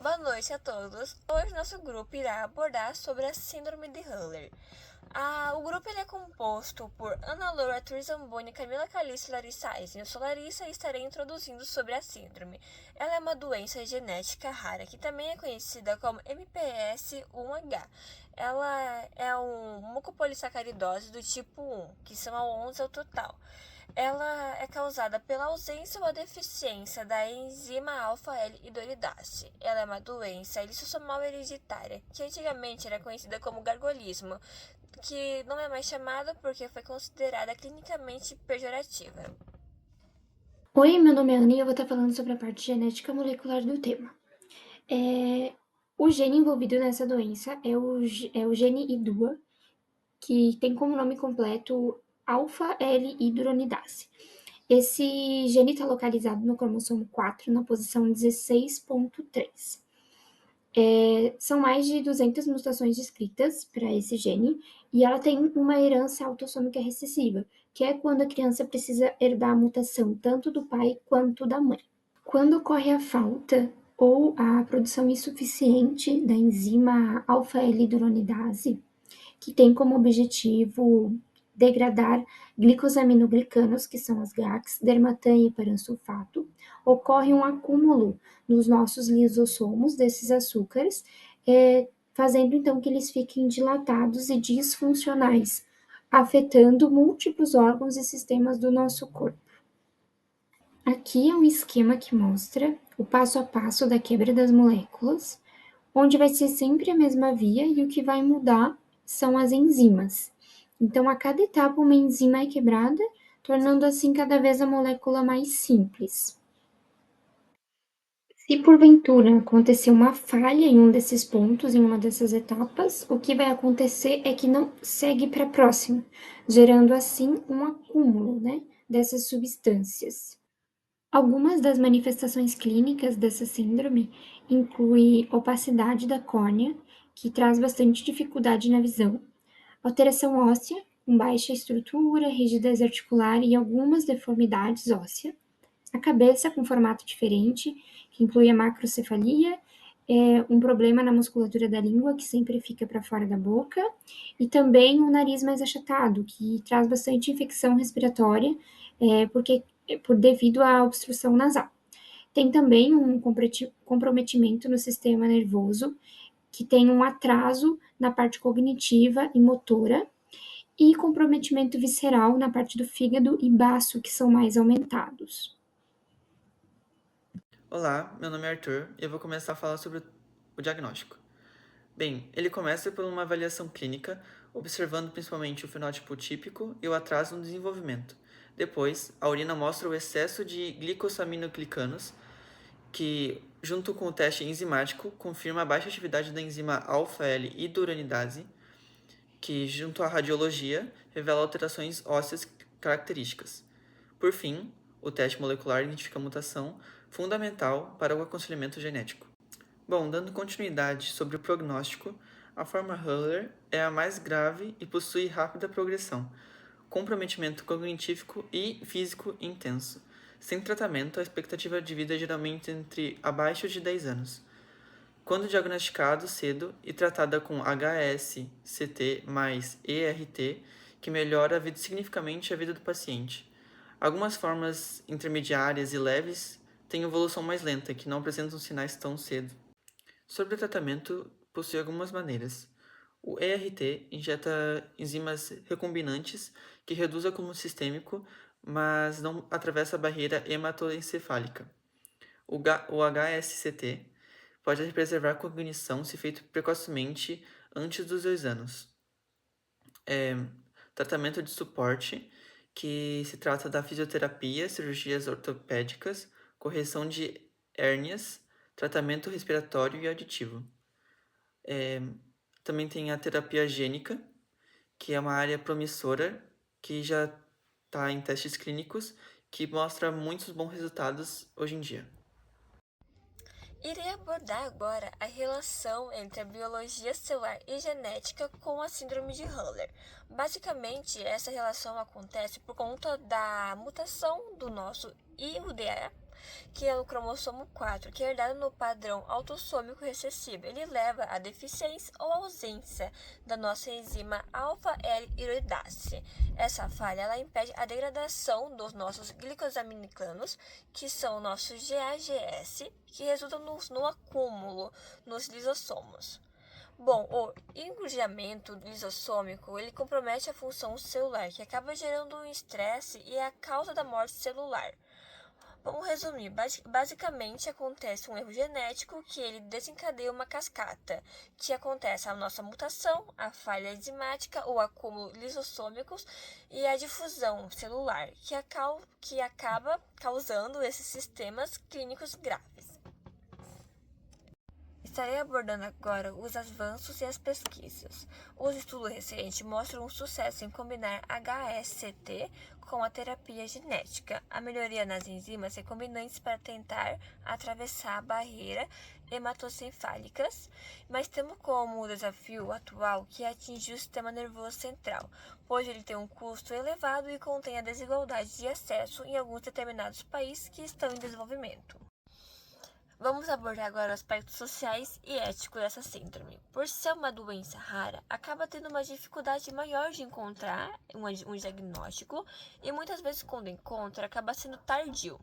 Boa noite a todos. Hoje nosso grupo irá abordar sobre a síndrome de Hurler. O grupo ele é composto por Ana Laura, Arthur Zamboni, Camila Calixto e Larissa Eisen. Eu sou Larissa e estarei introduzindo sobre a síndrome. Ela é uma doença genética rara, que também é conhecida como MPS 1H. Ela é um mucopolissacaridose do tipo 1, que são 11 ao total. Ela é causada pela ausência ou deficiência da enzima alfa-L-hidroxidase. Ela é uma doença lissosomal hereditária, que antigamente era conhecida como gargulismo, que não é mais chamada porque foi considerada clinicamente pejorativa. Oi, meu nome é Ana e eu vou estar falando sobre a parte genética molecular do tema. O gene envolvido nessa doença é o gene IDUA, que tem como nome completo alfa-L-hidronidase. Esse gene está localizado no cromossomo 4, na posição 16.3. São mais de 200 mutações descritas para esse gene e ela tem uma herança autossômica recessiva, que é quando a criança precisa herdar a mutação tanto do pai quanto da mãe. Quando ocorre a falta ou a produção insuficiente da enzima alfa-L-hidronidase, que tem como objetivo degradar glicosaminoglicanos, que são as GAGs, dermatan e heparansulfato, ocorre um acúmulo nos nossos lisossomos desses açúcares, fazendo então que eles fiquem dilatados e disfuncionais, afetando múltiplos órgãos e sistemas do nosso corpo. Aqui é um esquema que mostra o passo a passo da quebra das moléculas, onde vai ser sempre a mesma via e o que vai mudar são as enzimas. Então, a cada etapa, uma enzima é quebrada, tornando assim cada vez a molécula mais simples. Se porventura acontecer uma falha em um desses pontos, em uma dessas etapas, o que vai acontecer é que não segue para a próxima, gerando assim um acúmulo, dessas substâncias. Algumas das manifestações clínicas dessa síndrome incluem opacidade da córnea, que traz bastante dificuldade na visão, alteração óssea, com baixa estrutura, rigidez articular e algumas deformidades ósseas, a cabeça com formato diferente, que inclui a macrocefalia, um problema na musculatura da língua, que sempre fica para fora da boca, e também o nariz mais achatado, que traz bastante infecção respiratória, devido à obstrução nasal. Tem também um comprometimento no sistema nervoso, que tem um atraso na parte cognitiva e motora, e comprometimento visceral na parte do fígado e baço, que são mais aumentados. Olá, meu nome é Arthur e eu vou começar a falar sobre o diagnóstico. Bem, ele começa por uma avaliação clínica, observando principalmente o fenótipo típico e o atraso no desenvolvimento. Depois, a urina mostra o excesso de glicosaminoglicanos, que, junto com o teste enzimático, confirma a baixa atividade da enzima alfa-L-hidroxidase, que, junto à radiologia, revela alterações ósseas características. Por fim, o teste molecular identifica a mutação fundamental para o aconselhamento genético. Bom, dando continuidade sobre o prognóstico, a forma Hurler é a mais grave e possui rápida progressão, comprometimento cognitivo e físico intenso. Sem tratamento, a expectativa de vida é geralmente entre abaixo de 10 anos. Quando diagnosticado cedo e tratada com HSCT mais ERT, que melhora significativamente a vida do paciente. Algumas formas intermediárias e leves têm evolução mais lenta, que não apresentam sinais tão cedo. Sobre o tratamento, possui algumas maneiras. O ERT injeta enzimas recombinantes que reduz o acúmulo sistêmico, mas não atravessa a barreira hematoencefálica. O HSCT pode preservar a cognição se feito precocemente antes dos 2 anos. Tratamento de suporte, que se trata da fisioterapia, cirurgias ortopédicas, correção de hérnias, tratamento respiratório e auditivo. Também tem a terapia gênica, que é uma área promissora, que já está em testes clínicos, que mostra muitos bons resultados hoje em dia. Irei abordar agora a relação entre a biologia celular e genética com a síndrome de Hurler. Basicamente, essa relação acontece por conta da mutação do nosso IUDA que é o cromossomo 4, que é herdado no padrão autossômico recessivo. Ele leva à deficiência ou ausência da nossa enzima alfa-L-hidroxidase. Essa falha ela impede a degradação dos nossos glicosaminicanos, que são o nosso GAGS, que resultam no acúmulo nos lisossomos. Bom, o engorjamento lisossômico, ele compromete a função celular, que acaba gerando um estresse e é a causa da morte celular. Vamos resumir, basicamente acontece um erro genético que ele desencadeia uma cascata, que acontece a nossa mutação, a falha enzimática, o acúmulo lisossômicos e a difusão celular, que acaba causando esses sistemas clínicos graves. Estarei abordando agora os avanços e as pesquisas. Os estudos recentes mostram um sucesso em combinar HSCT com a terapia genética, a melhoria nas enzimas recombinantes para tentar atravessar a barreira hematoencefálicas, mas temos como desafio atual que é atingir o sistema nervoso central, pois ele tem um custo elevado e contém a desigualdade de acesso em alguns determinados países que estão em desenvolvimento. Vamos abordar agora os aspectos sociais e éticos dessa síndrome. Por ser uma doença rara, acaba tendo uma dificuldade maior de encontrar um diagnóstico e muitas vezes quando encontra acaba sendo tardio.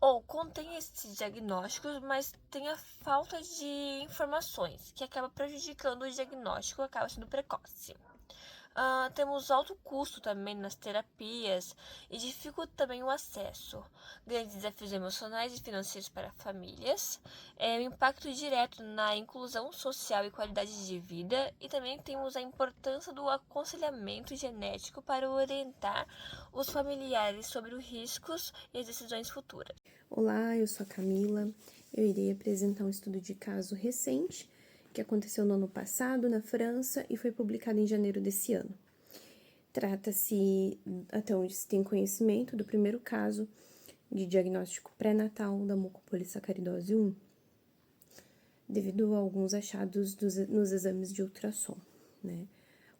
Ou contém esses diagnósticos, mas tem a falta de informações, que acaba prejudicando o diagnóstico, acaba sendo precoce. Temos alto custo também nas terapias e dificulta também o acesso. Grandes desafios emocionais e financeiros para famílias, o impacto direto na inclusão social e qualidade de vida, e também temos a importância do aconselhamento genético para orientar os familiares sobre os riscos e as decisões futuras. Olá, eu sou a Camila. Eu irei apresentar um estudo de caso recente que aconteceu no ano passado na França e foi publicado em janeiro desse ano. Trata-se, até onde se tem conhecimento, do primeiro caso de diagnóstico pré-natal da mucopolissacaridose 1, devido a alguns achados nos exames de ultrassom, né?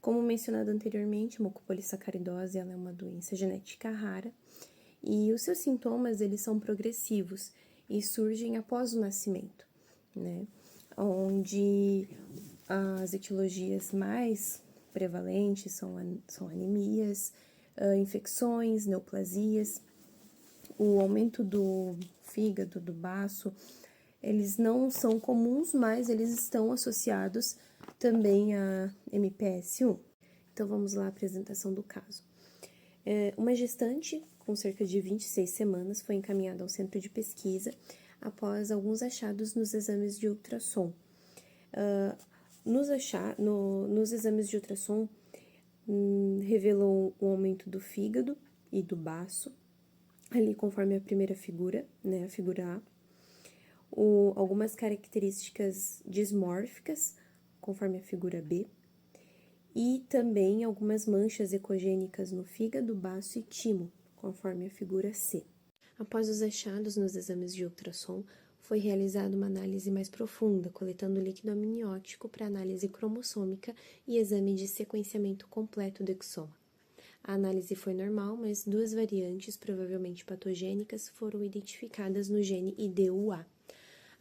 Como mencionado anteriormente, a mucopolissacaridose ela é uma doença genética rara e os seus sintomas eles são progressivos e surgem após o nascimento, né? Onde as etiologias mais prevalentes são anemias, infecções, neoplasias, o aumento do fígado, do baço, eles não são comuns, mas eles estão associados também a MPS 1. Então, vamos lá à apresentação do caso. Uma gestante com cerca de 26 semanas foi encaminhada ao centro de pesquisa após alguns achados nos exames de ultrassom. Nos exames de ultrassom, revelou um aumento do fígado e do baço, ali conforme a primeira figura, né, a figura A. Algumas características dismórficas, conforme a figura B. E também algumas manchas ecogênicas no fígado, baço e timo, conforme a figura C. Após os achados nos exames de ultrassom, foi realizada uma análise mais profunda, coletando líquido amniótico para análise cromossômica e exame de sequenciamento completo do exoma. A análise foi normal, mas duas variantes, provavelmente patogênicas, foram identificadas no gene IDUA.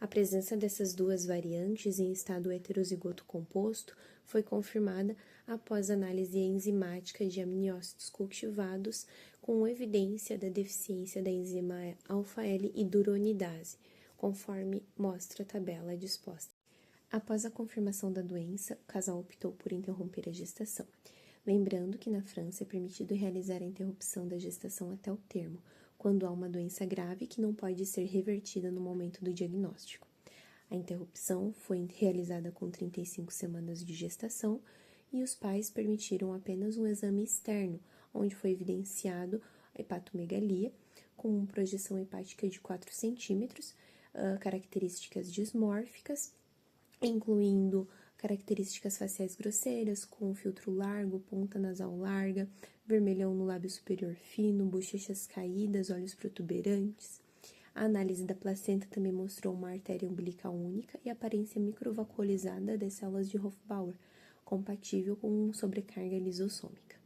A presença dessas duas variantes em estado heterozigoto composto foi confirmada após análise enzimática de amniócitos cultivados com evidência da deficiência da enzima alfa-L-hidroxidase, conforme mostra a tabela disposta. Após a confirmação da doença, o casal optou por interromper a gestação. Lembrando que na França é permitido realizar a interrupção da gestação até o termo, quando há uma doença grave que não pode ser revertida no momento do diagnóstico. A interrupção foi realizada com 35 semanas de gestação e os pais permitiram apenas um exame externo, onde foi evidenciado a hepatomegalia, com projeção hepática de 4 centímetros, características dismórficas, incluindo características faciais grosseiras, com filtro largo, ponta nasal larga, vermelhão no lábio superior fino, bochechas caídas, olhos protuberantes. A análise da placenta também mostrou uma artéria umbilical única e aparência microvacuolizada das células de Hofbauer, compatível com sobrecarga lisossômica.